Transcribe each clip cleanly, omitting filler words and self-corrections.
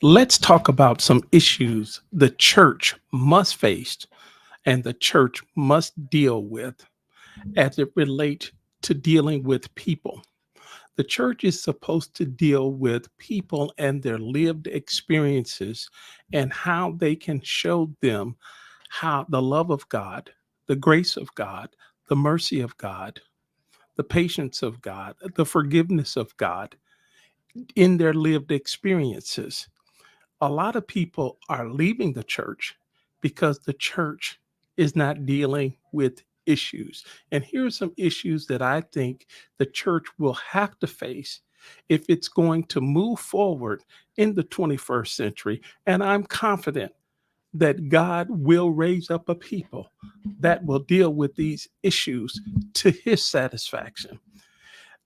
Let's talk about some issues the church must face and the church must deal with as it relates to dealing with people. The church is supposed to deal with people and their lived experiences and how they can show them how the love of God, the grace of God, the mercy of God, the patience of God, the forgiveness of God in their lived experiences. A lot of people are leaving the church because the church is not dealing with issues. And here are some issues that I think the church will have to face if it's going to move forward in the 21st century. And I'm confident that God will raise up a people that will deal with these issues to his satisfaction.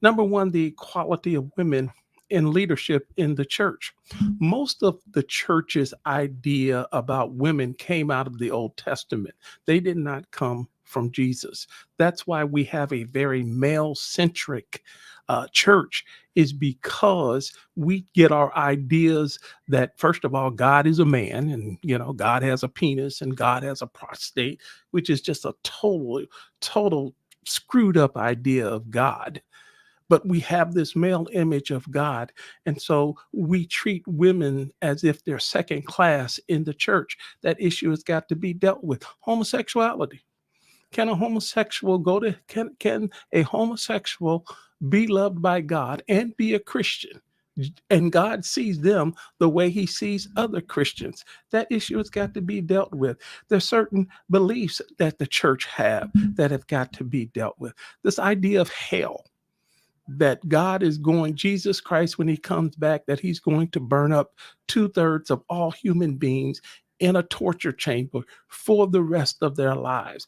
Number one, the equality of women in leadership in the church. Most of the church's idea about women came out of the Old Testament. They did not come from Jesus. That's why we have a very male centric church, is because we get our ideas that, first of all, God is a man, and God has a penis and God has a prostate, which is just a total screwed up idea of God. But we have this male image of God. And so we treat women as if they're second class in the church. That issue has got to be dealt with. Homosexuality. Can a homosexual can a homosexual be loved by God and be a Christian? And God sees them the way he sees other Christians. That issue has got to be dealt with. There's certain beliefs that the church that have got to be dealt with. This idea of hell, that God is going, Jesus Christ, when he comes back, that he's going to burn up two-thirds of all human beings in a torture chamber for the rest of their lives.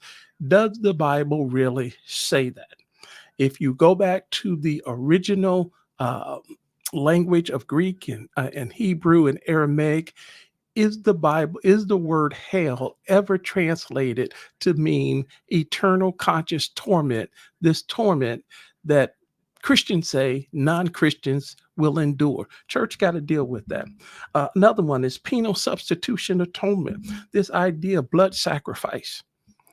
Does the Bible really say that? If you go back to the original language of Greek and Hebrew and Aramaic, is the word hell ever translated to mean eternal conscious torment, this torment that Christians say non-Christians will endure? Church got to deal with that. Another one is penal substitution atonement, this idea of blood sacrifice,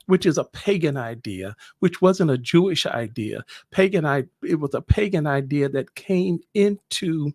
which is a pagan idea, which wasn't a Jewish idea. It was a pagan idea that came into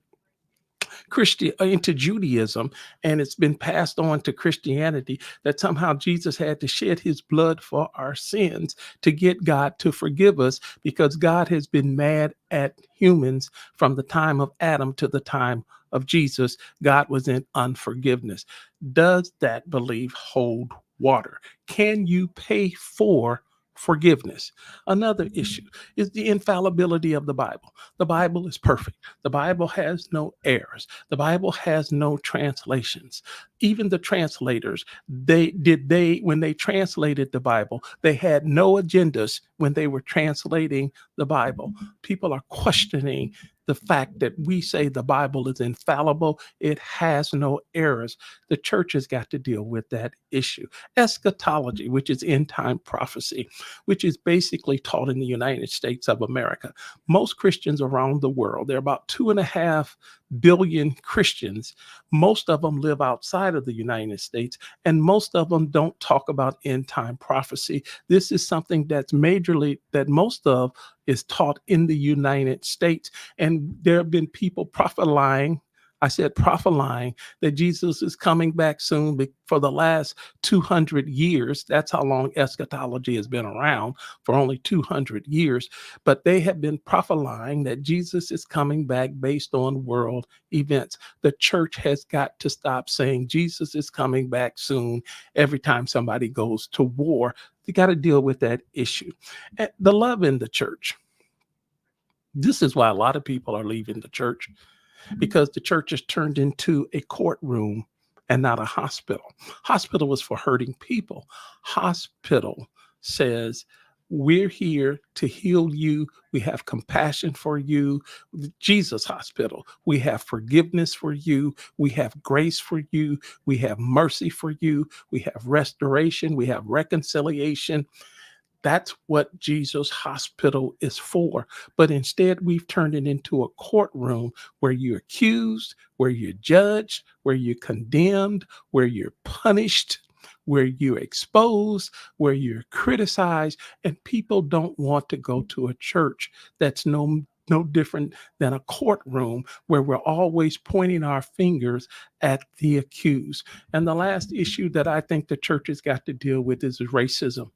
Judaism, and it's been passed on to Christianity, that somehow Jesus had to shed his blood for our sins to get God to forgive us, because God has been mad at humans from the time of Adam to the time of Jesus. God was in unforgiveness. Does that belief hold water? Can you pay for forgiveness? Another issue is the infallibility of the Bible. The Bible is perfect. The Bible has no errors. The Bible has no translations. Even the translators, when they translated the Bible, they had no agendas when they were translating the Bible. People are questioning the fact that we say the Bible is infallible. It has no errors. The church has got to deal with that issue. Eschatology, which is end time prophecy, which is basically taught in the United States of America. Most Christians around the world, there are about 2.5 billion Christians. Most of them live outside of the United States, and most of them don't talk about end time prophecy. This is something that most of is taught in the United States. And there have been people prophesying. I said prophesying that Jesus is coming back soon. For the last 200 years. That's how long eschatology has been around, for only 200 years. But they have been prophesying that Jesus is coming back based on world events. The church has got to stop saying Jesus is coming back soon every time somebody goes to war. You got to deal with that issue. And the love in the church. This is why a lot of people are leaving the church, because the church has turned into a courtroom and not a hospital. Hospital was for hurting people. Hospital says, we're here to heal you. We have compassion for you. Jesus Hospital, we have forgiveness for you. We have grace for you. We have mercy for you. We have restoration. We have reconciliation. That's what Jesus Hospital is for. But instead, we've turned it into a courtroom where you're accused, where you're judged, where you're condemned, where you're punished, where you're exposed, where you're criticized, and people don't want to go to a church that's no different than a courtroom where we're always pointing our fingers at the accused. And the last issue that I think the church has got to deal with is racism.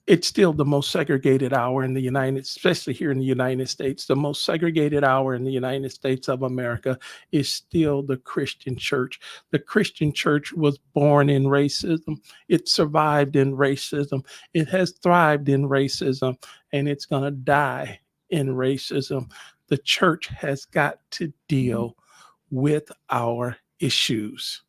It's still the most segregated hour in the United, especially here in the United States. The most segregated hour in the United States of America is still the Christian church. The Christian church was born in racism. It survived in racism. It has thrived in racism, and it's going to die in racism. The church has got to deal with our issues.